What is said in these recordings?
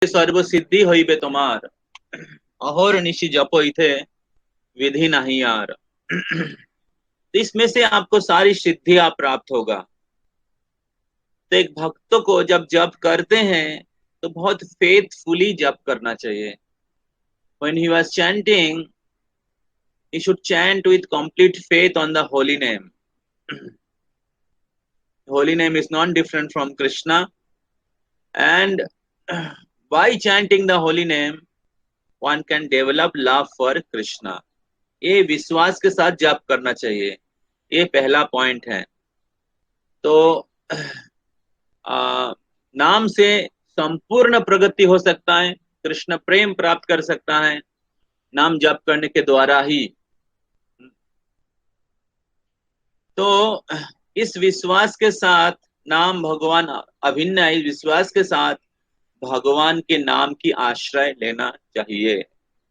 सर्व सिद्धि होइबे तुम्हार, अहोर निशि जपो इथे विधि नहीं यार। तो इसमें से आपको सारी सिद्धियां प्राप्त होगा। तो एक भक्त को जब जप करते हैं तो बहुत फेथफुली जप करना चाहिए। When he was chanting, he should chant with complete faith on the holy name. Holy name is not different from Krishna, and by chanting the holy name, one can develop love for Krishna. ये विश्वास के साथ जप करना चाहिए, ये पहला point है। तो नाम से संपूर्ण प्रगति हो सकता है, कृष्ण प्रेम प्राप्त कर सकता है नाम जप करने के द्वारा ही। तो इस विश्वास के साथ नाम भगवान अभिन्न है, इस विश्वास के साथ भगवान के नाम की आश्रय लेना चाहिए।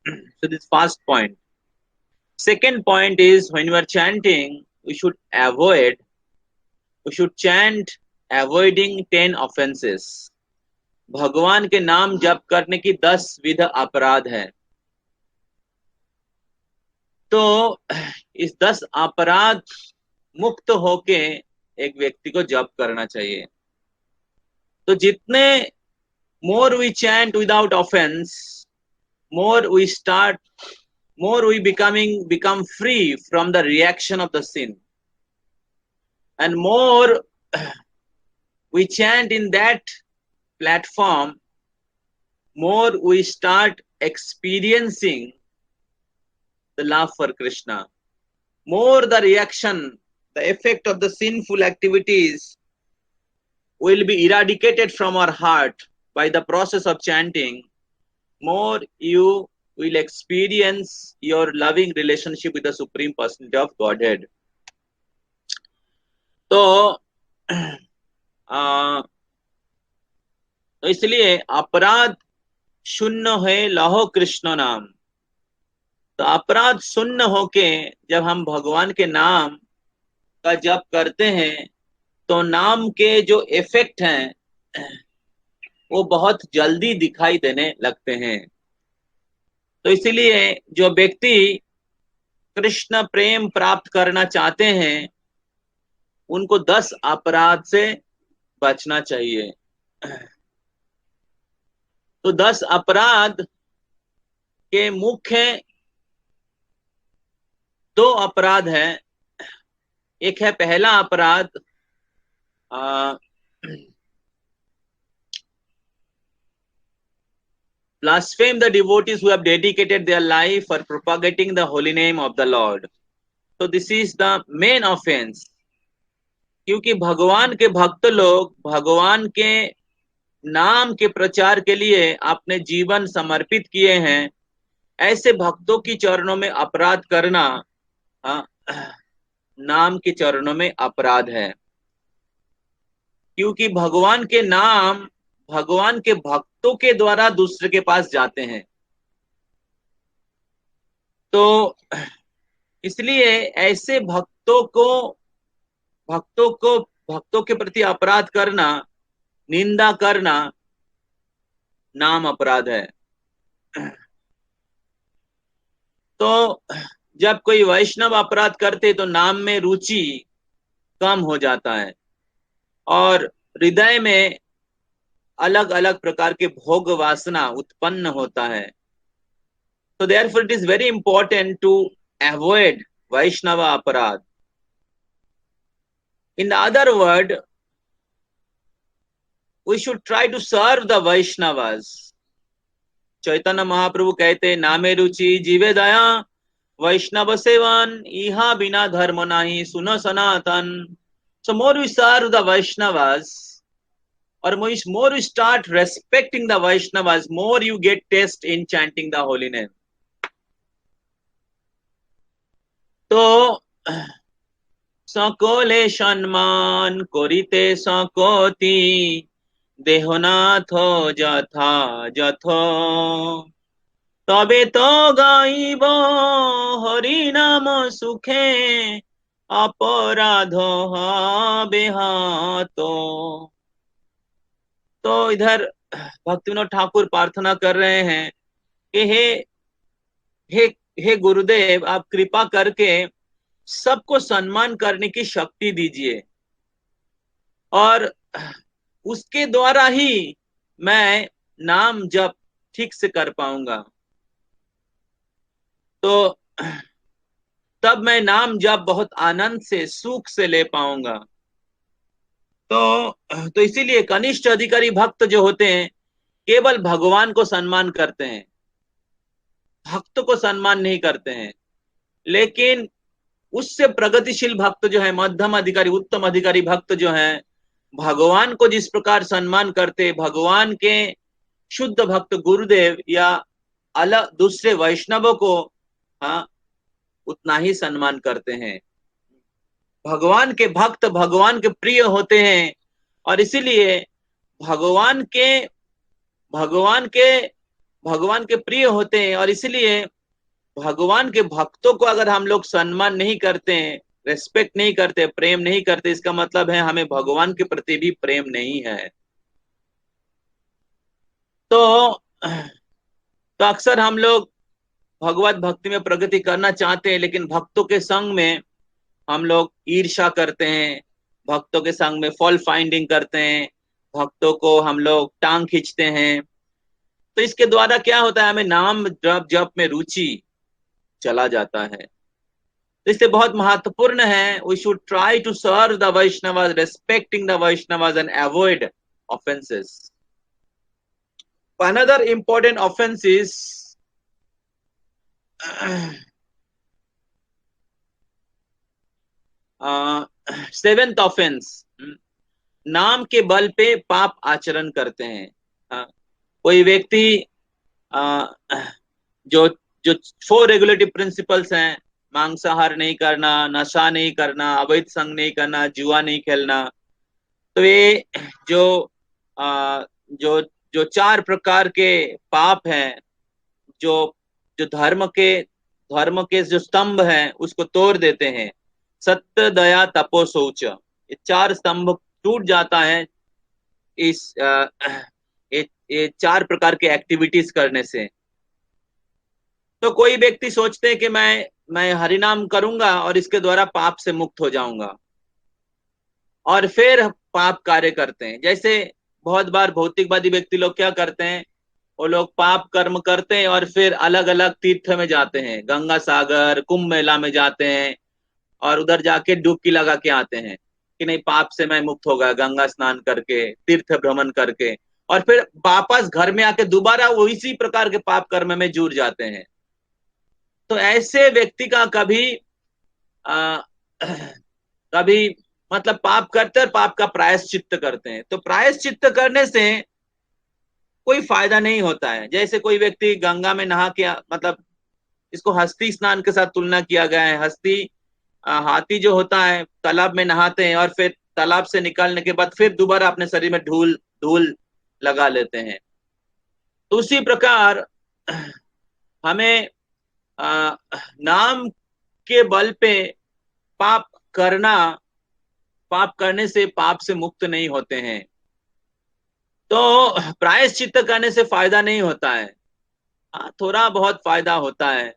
So this first point. Second point is when you are chanting, we should chant avoiding 10 offenses. भगवान के नाम जप करने की 10 विध अपराध है। तो इस 10 अपराध मुक्त होके एक व्यक्ति को जप करना चाहिए। तो जितने more we chant without offense, more we become free from the reaction of the sin, and more we chant in that platform, more we start experiencing the love for Krishna. More the reaction, the effect of the sinful activities will be eradicated from our heart by the process of chanting. More you will experience your loving relationship with the Supreme Personality of Godhead. तो इसलिए अपराध शून्य है लहो कृष्ण नाम। तो अपराध शून्य होके जब हम भगवान के नाम का जप करते हैं तो नाम के जो इफेक्ट हैं वो बहुत जल्दी दिखाई देने लगते हैं। तो इसलिए जो व्यक्ति कृष्ण प्रेम प्राप्त करना चाहते हैं उनको 10 अपराध से बचना चाहिए। तो 10 अपराध के मुख्य 2 अपराध है। एक है पहला अपराध blaspheme the devotees who have dedicated their life for propagating the holy name of the Lord. So this is the main offense, क्योंकि भगवान के भक्त लोग भगवान के नाम के प्रचार के लिए अपने जीवन समर्पित किए हैं। ऐसे भक्तों की चरणों में अपराध करना नाम के चरणों में अपराध है, क्योंकि भगवान के नाम भगवान के भक्तों के द्वारा दूसरे के पास जाते हैं। तो इसलिए ऐसे भक्तों के प्रति अपराध करना, निंदा करना नाम अपराध है। तो जब कोई वैष्णव अपराध करते तो नाम में रुचि कम हो जाता है और हृदय में अलग अलग प्रकार के भोग वासना उत्पन्न होता है। तो therefore it is very important to avoid Vaishnava aparad. In the other word, we should try to serve the Vaishnavas. Chaitanya Mahaprabhu कहते नामे रुचि जीवे दया वैष्णव सेवन इहा बिना धर्म नाही सुनो सनातन. So more we serve the Vaishnavas, or more you start respecting the Vaishnavas, more you get taste in chanting the holy name. तो सकले सम्मान करिते सकति देहनाथ যথা যথ तबे तो गाइब हरि नाम सुखे अपराध हबे हातो। तो इधर भक्तिविनोद ठाकुर प्रार्थना कर रहे हैं कि हे हे गुरुदेव, आप कृपा करके सबको सम्मान करने की शक्ति दीजिए, और उसके द्वारा ही मैं नाम जप ठीक से कर पाऊंगा। तो तब मैं नाम जप बहुत आनंद से, सुख से ले पाऊंगा। तो इसीलिए कनिष्ठ अधिकारी भक्त जो होते हैं केवल भगवान को सम्मान करते हैं, भक्त को सम्मान नहीं करते हैं। लेकिन उससे प्रगतिशील भक्त जो है, मध्यम अधिकारी, उत्तम अधिकारी भक्त जो है, भगवान को जिस प्रकार सम्मान करते, भगवान के शुद्ध भक्त गुरुदेव या अलग दूसरे वैष्णवों को, हाँ, उतना ही सम्मान करते हैं। भगवान के भक्त भगवान के प्रिय होते हैं, और इसीलिए भगवान के भगवान के भगवान के प्रिय होते हैं, और इसलिए भगवान के भक्तों को अगर हम लोग सम्मान नहीं करते हैं, रेस्पेक्ट नहीं करते, प्रेम नहीं करते, इसका मतलब है हमें भगवान के प्रति भी प्रेम नहीं है। तो तो अक्सर हम लोग भगवत भक्ति में प्रगति करना चाहते हैं, लेकिन भक्तों के संग में हम लोग ईर्ष्या करते हैं, भक्तों के संग में फॉल्ट फाइंडिंग करते हैं, भक्तों को हम लोग टांग खींचते हैं। तो इसके द्वारा क्या होता है, हमें नाम जप जप में रुचि चला जाता है। तो इसलिए बहुत महत्वपूर्ण है, we should try to serve the Vaishnavas, respecting the Vaishnavas and avoid offences. Another important offence is seventh offence, नाम के बल पे पाप आचरण करते हैं। कोई व्यक्ति जो जो 4 रेगुलेटिव प्रिंसिपल्स हैं, मांसाहार नहीं करना, नशा नहीं करना, अवैध संग नहीं करना, जुआ नहीं खेलना, तो ये जो जो जो 4 प्रकार के पाप हैं, जो जो धर्म के जो स्तंभ हैं उसको तोड़ देते हैं। सत्य, दया, तपो, शौच, ये 4 स्तंभ टूट जाता है इस ये 4 प्रकार के एक्टिविटीज करने से। तो कोई व्यक्ति सोचते हैं कि मैं हरिनाम करूंगा और इसके द्वारा पाप से मुक्त हो जाऊंगा, और फिर पाप कार्य करते हैं। जैसे बहुत बार भौतिकवादी व्यक्ति लोग क्या करते हैं, वो लोग पाप कर्म करते हैं और फिर अलग अलग तीर्थ में जाते हैं, गंगा सागर, कुंभ मेला में जाते हैं, और उधर जाके डुबकी लगा के आते हैं कि नहीं, पाप से मैं मुक्त हो गया, गंगा स्नान करके, तीर्थ भ्रमण करके, और फिर वापस घर में आके दोबारा वो इसी प्रकार के पाप कर्म में जुड़ जाते हैं। तो ऐसे व्यक्ति का कभी मतलब पाप करते हैं और पाप का प्रायश्चित्त करते हैं। तो प्रायश्चित्त करने से कोई फायदा नहीं होता है। जैसे कोई व्यक्ति गंगा में नहा के, मतलब इसको हस्ती स्नान के साथ तुलना किया गया है। हाथी जो होता है तालाब में नहाते हैं, और फिर तालाब से निकलने के बाद फिर दोबारा अपने शरीर में धूल धूल लगा लेते हैं। तो उसी प्रकार हमें नाम के बल पे पाप करने से पाप से मुक्त नहीं होते हैं। तो प्रायश्चित्त करने से फायदा नहीं होता है, थोड़ा बहुत फायदा होता है।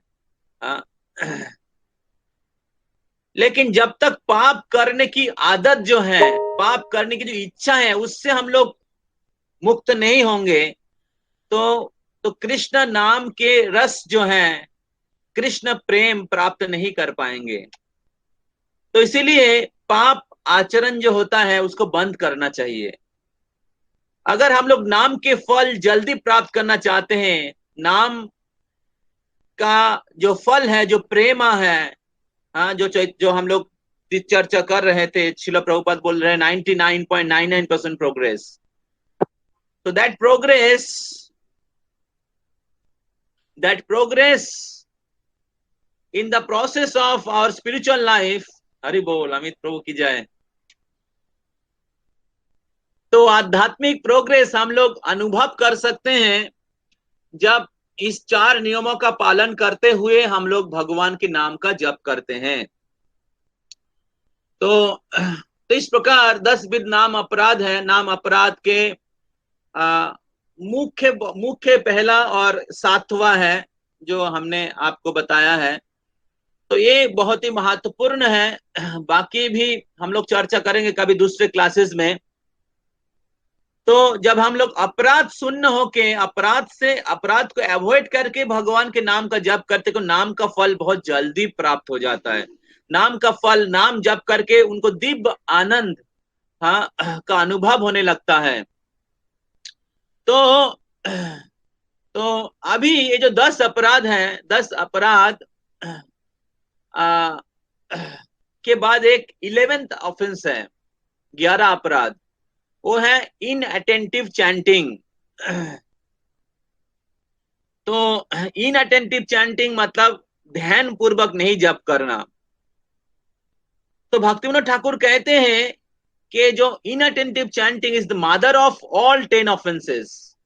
लेकिन जब तक पाप करने की आदत जो है, पाप करने की जो इच्छा है, उससे हम लोग मुक्त नहीं होंगे, तो कृष्ण नाम के रस जो है, कृष्ण प्रेम प्राप्त नहीं कर पाएंगे। तो इसीलिए पाप आचरण जो होता है उसको बंद करना चाहिए। अगर हम लोग नाम के फल जल्दी प्राप्त करना चाहते हैं, नाम का जो फल है, जो प्रेमा है, जो हम लोग चर्चा कर रहे थे, श्रील प्रभुपाद बोल रहे हैं 99.99% प्रोग्रेस। तो that progress in the process of our spiritual life, Hari बोल, अमित प्रभु की जय। तो आध्यात्मिक प्रोग्रेस हम लोग अनुभव कर सकते हैं जब इस 4 नियमों का पालन करते हुए हम लोग भगवान के नाम का जप करते हैं। तो इस प्रकार 10 विध नाम अपराध है। नाम अपराध के मुख्य मुख्य पहला और सातवां है जो हमने आपको बताया है। तो ये बहुत ही महत्वपूर्ण है। बाकी भी हम लोग चर्चा करेंगे कभी दूसरे क्लासेस में। तो जब हम लोग अपराध शून्य होके अपराध को अवॉइड करके भगवान के नाम का जप करते तो नाम का फल बहुत जल्दी प्राप्त हो जाता है। नाम का फल, नाम जप करके उनको दिव्य आनंद, हाँ, का अनुभव होने लगता है। तो तो अभी ये जो 10 अपराध हैं, 10 अपराध आ, के बाद एक 11th ऑफेंस है, 11 अपराध। वो है इनअटेंटिव चैंटिंग। तो इनअटेंटिव चैंटिंग मतलब ध्यान पूर्वक नहीं जप करना। तो भक्तिविनोद ठाकुर कहते हैं कि जो inattentive chanting is the mother of all 10 offences.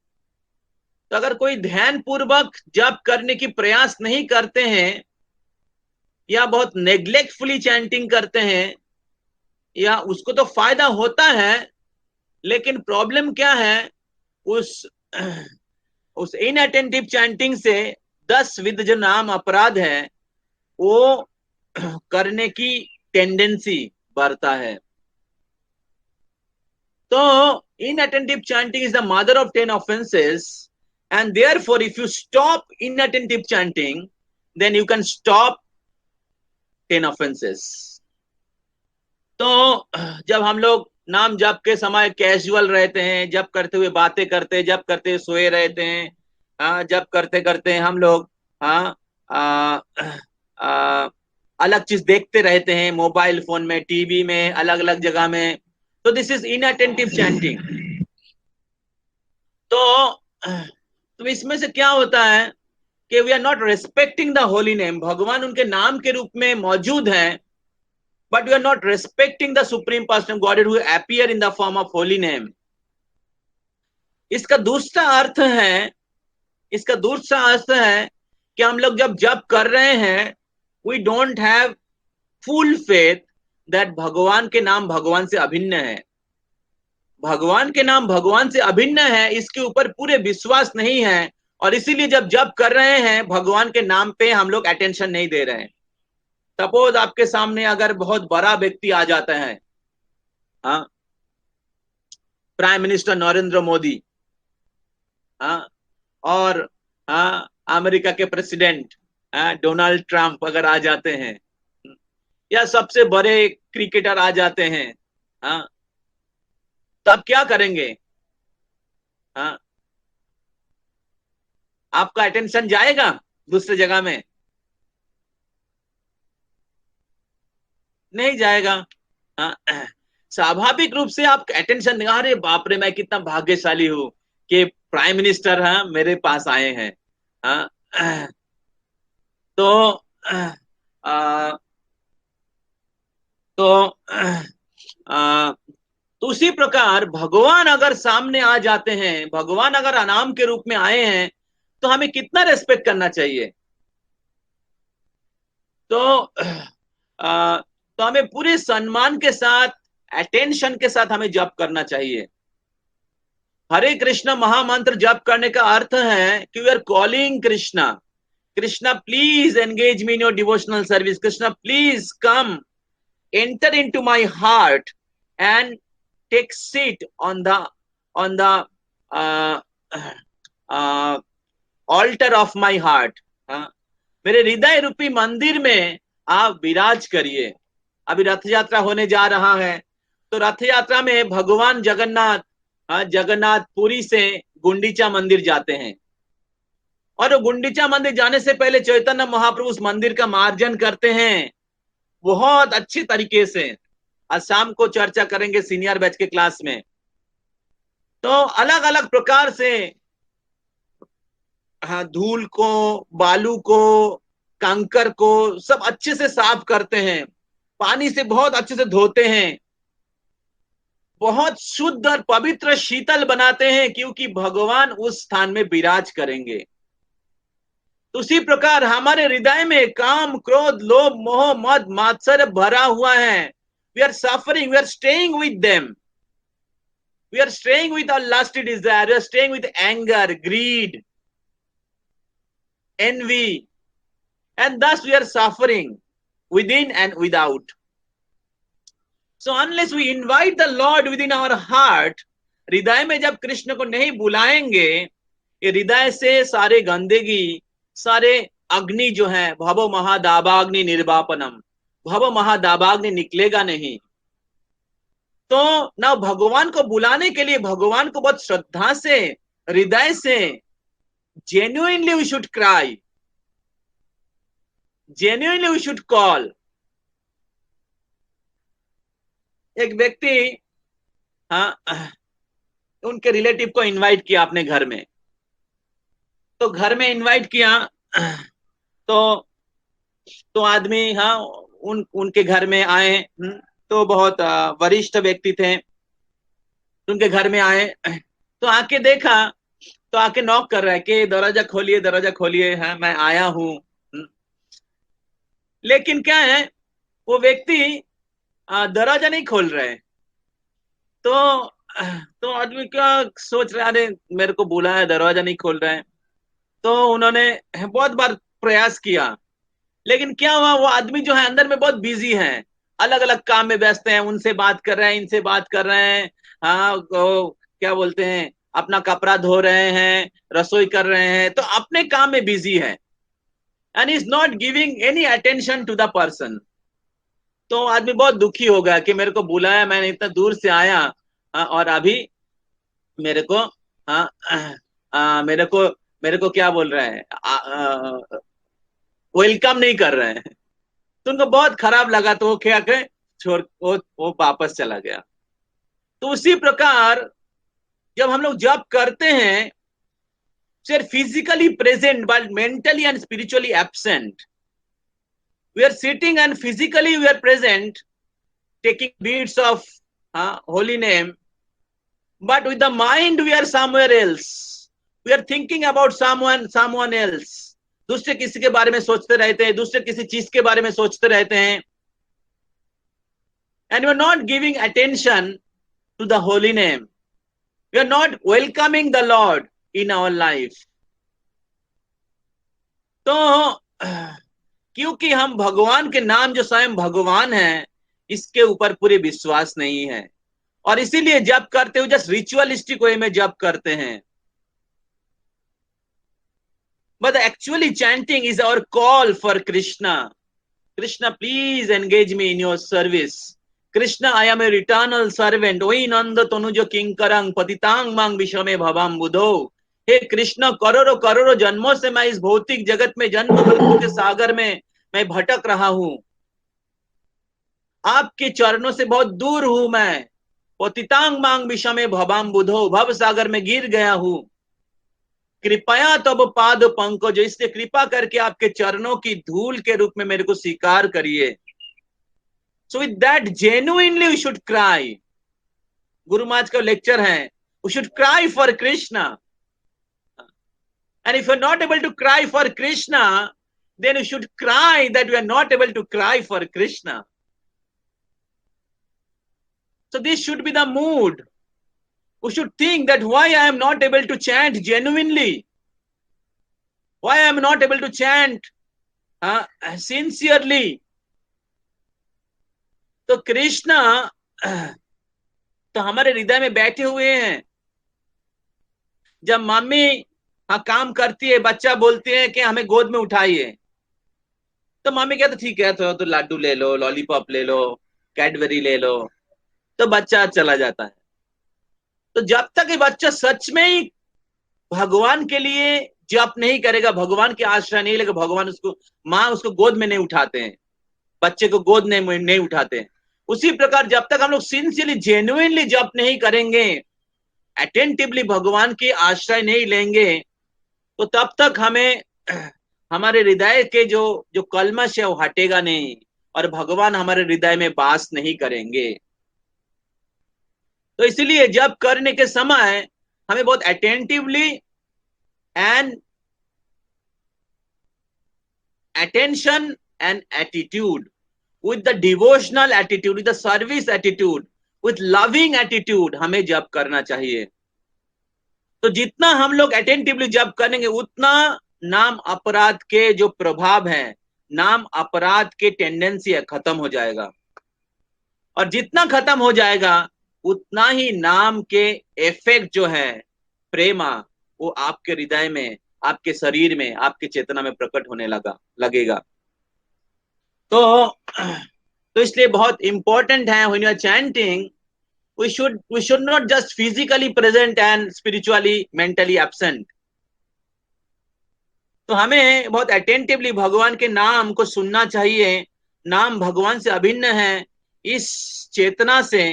तो अगर कोई ध्यान पूर्वक जप करने की प्रयास नहीं करते हैं या बहुत नेग्लेक्टफुली चैंटिंग करते हैं, या उसको तो फायदा होता है, लेकिन प्रॉब्लम क्या है, उस इनअटेंटिव चैंटिंग से 10 विध जो नाम अपराध है वो करने की टेंडेंसी बढ़ता है। तो inattentive chanting is the mother of 10 offenses, and therefore if you stop inattentive chanting, then you can stop 10 offenses. तो जब हम लोग नाम जप के समय कैजुअल रहते हैं, जप करते हुए बातें करते, जप करते हुए सोए रहते हैं, हाँ, जप करते करते हम लोग, हाँ, अलग चीज देखते रहते हैं, मोबाइल फोन में, टीवी में, अलग अलग जगह में। तो दिस इज इनअटेंटिव चैंटिंग। तो इसमें से क्या होता है कि we are not respecting the holy name. भगवान उनके नाम के रूप में मौजूद है, but we are not respecting the supreme person God who appear in the form of holy name. इसका दूसरा अर्थ है, कि हम लोग जब जप कर रहे हैं, we don't have full faith that भगवान के नाम भगवान से अभिन्न है। भगवान के नाम भगवान से अभिन्न है, इसके ऊपर पूरे विश्वास नहीं है, और इसीलिए जब जप कर रहे हैं भगवान के नाम पे हम लोग अटेंशन नहीं दे रहे हैं। सपोज आपके सामने अगर बहुत बड़ा व्यक्ति आ जाता है, हाँ, प्राइम मिनिस्टर नरेंद्र मोदी, हाँ, और हाँ, अमेरिका के प्रेसिडेंट डोनाल्ड ट्रंप अगर आ जाते हैं, या सबसे बड़े क्रिकेटर आ जाते हैं, हाँ, तब क्या करेंगे? हाँ, आपका अटेंशन जाएगा दूसरे जगह में? नहीं जाएगा। हाँ, स्वाभाविक रूप से आप अटेंशन, अरे बाप रे, मैं कितना भाग्यशाली हूं कि प्राइम मिनिस्टर, हाँ, मेरे पास आए हैं। हाँ, तो आ, तो तो उसी प्रकार भगवान अगर सामने आ जाते हैं, भगवान अगर अनाम के रूप में आए हैं, तो हमें कितना रेस्पेक्ट करना चाहिए। तो तो हमें पूरे सम्मान के साथ, अटेंशन के साथ हमें जप करना चाहिए। हरे कृष्ण महामंत्र जप करने का अर्थ है कि we are calling Krishna, Krishna please engage me in your devotional service, Krishna please come enter into my heart and take seat on the uh, altar of my heart. मेरे हृदय रूपी मंदिर में आप विराज करिए। अभी रथ यात्रा होने जा रहा है, तो रथ यात्रा में भगवान जगन्नाथ पुरी से गुंडीचा मंदिर जाते हैं, और गुंडीचा मंदिर जाने से पहले चैतन्य महाप्रभु उस मंदिर का मार्जन करते हैं बहुत अच्छी तरीके से। आज शाम को चर्चा करेंगे सीनियर बैच के क्लास में। तो अलग अलग प्रकार से, हाँ, धूल को, बालू को, कंकर को सब अच्छे से साफ करते हैं, पानी से बहुत अच्छे से धोते हैं, बहुत शुद्ध और पवित्र शीतल बनाते हैं, क्योंकि भगवान उस स्थान में विराज करेंगे। उसी प्रकार हमारे हृदय में काम, क्रोध, लोभ, मोह, मद, मात्सर्य भरा हुआ है। We are suffering, we are staying with them. We are staying with our lusty desire. We are staying with anger, greed, envy, and thus we are suffering within and without. So unless we invite the Lord within our heart, हृदय में जब कृष्ण को नहीं बुलाएंगे, ये हृदय से सारे गंदगी, सारे अग्नि जो है, भवो महादाबाग्नि निर्वापनम, भव महादाबाग्नि निकलेगा नहीं. तो ना भगवान को बुलाने के लिए भगवान को बहुत श्रद्धा से, हृदय से, genuinely we should cry, genuinely we should call. एक व्यक्ति, हाँ, उनके रिलेटिव को इनवाइट किया अपने घर में. तो घर में इनवाइट किया, तो आदमी, हाँ, उनके घर में आए. तो बहुत वरिष्ठ व्यक्ति थे, उनके घर में आए. तो आके देखा, तो आके नॉक कर रहा है कि दरवाजा खोलिए, दरवाजा खोलिए, हाँ मैं आया हूं. लेकिन क्या है, वो व्यक्ति दरवाजा नहीं खोल रहे. तो आदमी क्या सोच रहा है, अरे मेरे को बुलाया, दरवाजा नहीं खोल रहा है. तो उन्होंने बहुत बार प्रयास किया, लेकिन क्या हुआ, वो आदमी जो है अंदर में बहुत बिजी है, अलग अलग काम में व्यस्त हैं, उनसे बात कर रहे हैं, इनसे बात कर रहे हैं, हाँ, क्या बोलते हैं, अपना कपड़ा धो रहे हैं, रसोई कर रहे हैं, तो अपने काम में बिजी है, and is not giving any attention to the person. तो आदमी बहुत दुखी हो गया कि मेरे को बुलाया, मैंने इतना दूर से आया, और अभी मेरे को, मेरे को क्या बोल रहे हैं, वेलकम नहीं कर रहे हैं. तो उनको बहुत खराब लगा, तो वो क्या करे, छोड़, वो वापस चला गया. तो उसी प्रकार जब हम लोग जप करते हैं, सिर्फ physically present but mentally and spiritually absent. We are sitting and physically we are present, taking beads of holy name, but with the mind we are somewhere else. We are thinking about someone else. दूसरे किसी के बारे में सोचते रहते हैं, दूसरे किसी चीज के बारे में सोचते रहते हैं, and we are not giving attention to the holy name. We are not welcoming the Lord in our life. तो क्योंकि हम भगवान के नाम जो स्वयं भगवान है, इसके ऊपर पूरे विश्वास नहीं है, और इसीलिए जप करते हुए जस्ट रिचुअलिस्टिक वे में जप करते हैं. But actually chanting is our call for Krishna. Krishna, please engage me in your service. Krishna, I am your eternal servant. Oi nanda tanujo kinkarang patitang mang vishame bhavam बुधो. हे कृष्ण, करोड़ों करोड़ों जन्मों से मैं इस भौतिक जगत में, जन्म मृत्यु के सागर में मैं भटक रहा हूं, आपके चरणों से बहुत दूर हूं मैं. पतितांग मांग विषमे भवाम बुधो, भव सागर में गिर गया हूं. कृपया तब पाद पंकज, इसलिए कृपा करके आपके चरणों की धूल के रूप में मेरे को स्वीकार करिए. So with that genuinely we should cry. Guru Maharaj का लेक्चर है, we should cry for Krishna. And if you are not able to cry for Krishna, then you should cry that we are not able to cry for Krishna. So this should be the mood. We should think that why I am not able to chant genuinely, why I am not able to chant sincerely. तो कृष्णा तो हमारे हृदय में बैठे हुए हैं. जब mummy काम करती है, बच्चा बोलते हैं कि हमें गोद में उठाइए, तो मम्मी कहते ठीक है, तो लड्डू ले लो, लॉलीपॉप ले लो, कैडबरी ले लो, तो बच्चा चला जाता है. तो जब तक ये बच्चा सच में ही भगवान के लिए जप नहीं करेगा, भगवान के आश्रय नहीं लेगा, भगवान उसको, माँ उसको गोद में नहीं उठाते हैं, बच्चे को गोद नहीं उठाते हैं. उसी प्रकार जब तक हम लोग सिंसियरली जेन्युइनली जप नहीं करेंगे, अटेंटिवली भगवान के आश्रय नहीं लेंगे, तो तब तक हमें हमारे हृदय के जो कलमश है वो हटेगा नहीं, और भगवान हमारे हृदय में वास नहीं करेंगे. तो इसलिए जब करने के समय हमें बहुत attentively and attention and attitude, with the devotional attitude, with the service attitude, with loving attitude हमें जप करना चाहिए। तो जितना हम लोग अटेंटिवली जप करेंगे उतना नाम अपराध के जो प्रभाव है, नाम अपराध के टेंडेंसी है, खत्म हो जाएगा। और जितना खत्म हो जाएगा उतना ही नाम के इफेक्ट जो है प्रेमा, वो आपके हृदय में, आपके शरीर में, आपके चेतना में प्रकट होने लगेगा। तो इसलिए बहुत इंपॉर्टेंट है when you are chanting, we should not just physically present and spiritually mentally absent। तो हमें बहुत अटेंटिवली भगवान के नाम को सुनना चाहिए। नाम भगवान से अभिन्न है, इस चेतना से,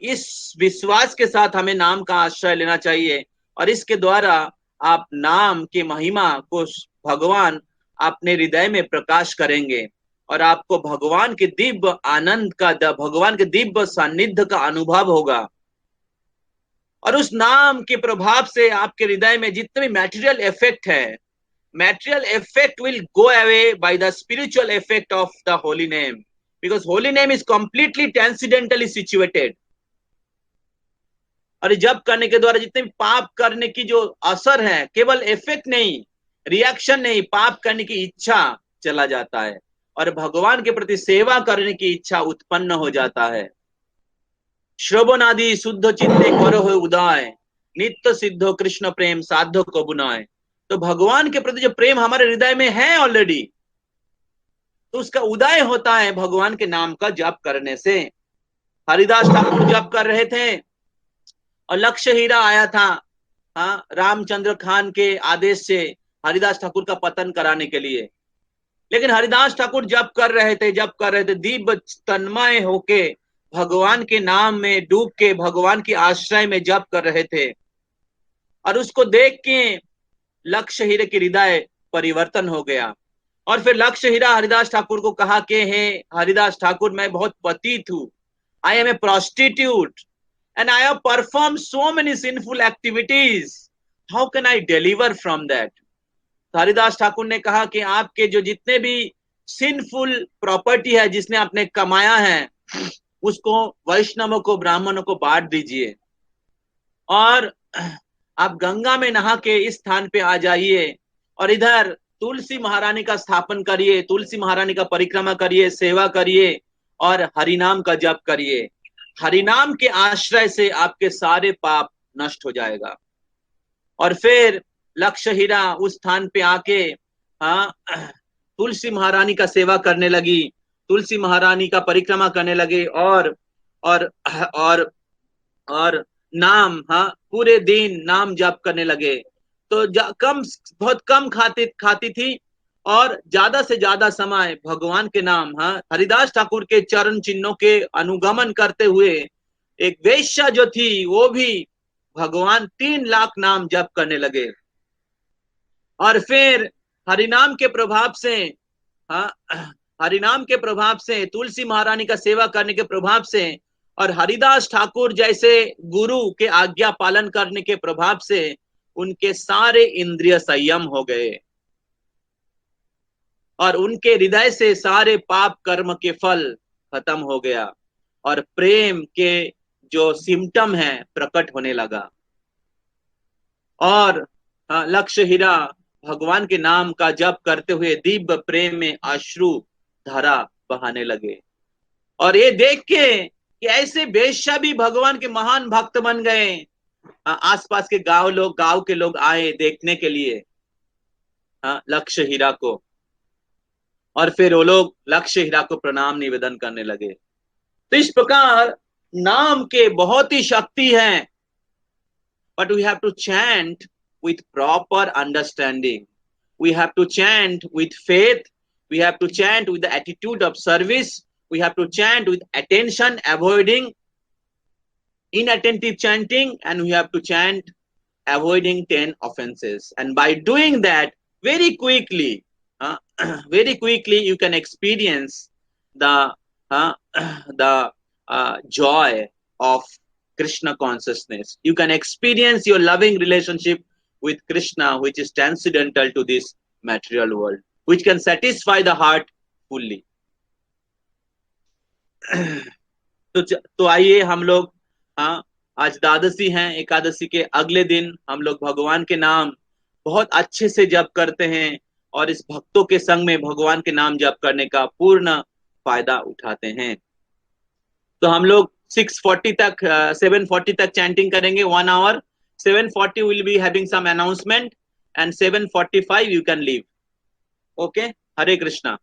इस विश्वास के साथ हमें नाम का आश्रय लेना चाहिए। और इसके द्वारा आप नाम की महिमा को भगवान अपने हृदय में प्रकाश करेंगे और आपको भगवान के दिव्य आनंद का, भगवान के दिव्य सानिध्य का अनुभव होगा। और उस नाम के प्रभाव से आपके हृदय में जितने भी मैटेरियल इफेक्ट है, material effect will go away by the spiritual effect of the holy name, because holy name is completely transcendentally situated। और जप करने के द्वारा जितने भी पाप करने की जो असर है, केवल इफेक्ट नहीं, रिएक्शन नहीं, पाप करने की इच्छा चला जाता है और भगवान के प्रति सेवा करने की इच्छा उत्पन्न हो जाता है। श्रवण आदि शुद्ध चित्ते करो हो उदय, नित्य सिद्धो कृष्ण प्रेम साधो को बुनाए। तो भगवान के प्रति जो प्रेम हमारे हृदय में है ऑलरेडी, तो उसका उदय होता है भगवान के नाम का जप करने से। हरिदास ठाकुर जप कर रहे थे और लक्ष्य हीरा आया था, रामचंद्र खान के आदेश से हरिदास ठाकुर का पतन कराने के लिए। लेकिन हरिदास ठाकुर जप कर रहे थे दिव्य तन्मय होके भगवान के नाम में डूब के भगवान की आश्रय में जप कर रहे थे। और उसको देख के लक्ष्य हीरे के हृदय परिवर्तन हो गया। और फिर लक्ष्य हीरा हरिदास ठाकुर को कहा कि हे हरिदास ठाकुर, मैं बहुत पतित हूं, I am a prostitute and I have perform so many sinful activities, how can I deliver from that. तो हरिदास ठाकुर ने कहा कि आपके जो जितने भी सिनफुल प्रॉपर्टी है जिसने आपने कमाया है, उसको वैष्णवों को, ब्राह्मणों को बांट दीजिए और आप गंगा में नहा के इस स्थान पे आ जाइए और इधर तुलसी महारानी का स्थापन करिए, तुलसी महारानी का परिक्रमा करिए, सेवा करिए और हरिनाम का जप करिए। हरिनाम के आश्रय से आपके सारे पाप नष्ट हो जाएगा। और फिर लक्ष्य हीरा उस स्थान पे आके तुलसी महारानी का सेवा करने लगी, तुलसी महारानी का परिक्रमा करने लगे और और और और नाम, पूरे दिन नाम जप करने लगे। तो बहुत कम खाती थी और ज्यादा से ज्यादा समय भगवान के नाम, हरिदास ठाकुर के चरण चिन्हों के अनुगमन करते हुए एक वेश्या जो थी वो भी भगवान 3 लाख नाम जप करने लगे। और फिर हरिनाम के प्रभाव से, हरिनाम के प्रभाव से, तुलसी महारानी का सेवा करने के प्रभाव से और हरिदास ठाकुर जैसे गुरु के आज्ञा पालन करने के प्रभाव से उनके सारे इंद्रिय संयम हो गए और उनके हृदय से सारे पाप कर्म के फल खत्म हो गया और प्रेम के जो सिम्टम है प्रकट होने लगा। और लक्ष्य हीरा भगवान के नाम का जप करते हुए दिव्य प्रेम में अश्रु धारा बहाने लगे। और ये देख के कि ऐसे वेश्या भी भगवान के महान भक्त बन गए, आसपास के गांव के लोग आए देखने के लिए लक्ष्य हीरा को, और फिर वो लोग लक्ष्य हीरा को प्रणाम निवेदन करने लगे। तो इस प्रकार नाम के बहुत ही शक्ति है, but we have to chant with proper understanding. We have to chant with faith. We have to chant with the attitude of service. We have to chant with attention, avoiding inattentive chanting, and we have to chant avoiding 10 offenses. And by doing that, very quickly, you can experience the joy of Krishna consciousness. You can experience your loving relationship with Krishna, which is transcendental to this material world, which can satisfy the heart fully. तो आइए हम लोग, हाँ, आज द्वादशी है, एकादशी के अगले दिन हम लोग भगवान के नाम बहुत अच्छे से जप करते हैं, और इस भक्तों के संग में भगवान के नाम जप करने का पूर्ण फायदा उठाते हैं। तो हम लोग 6:40 तक, 7:40 तक चैंटिंग करेंगे, 1 hour. 7:40 will be having some announcement, and 7:45 you can leave. Okay, Hare Krishna.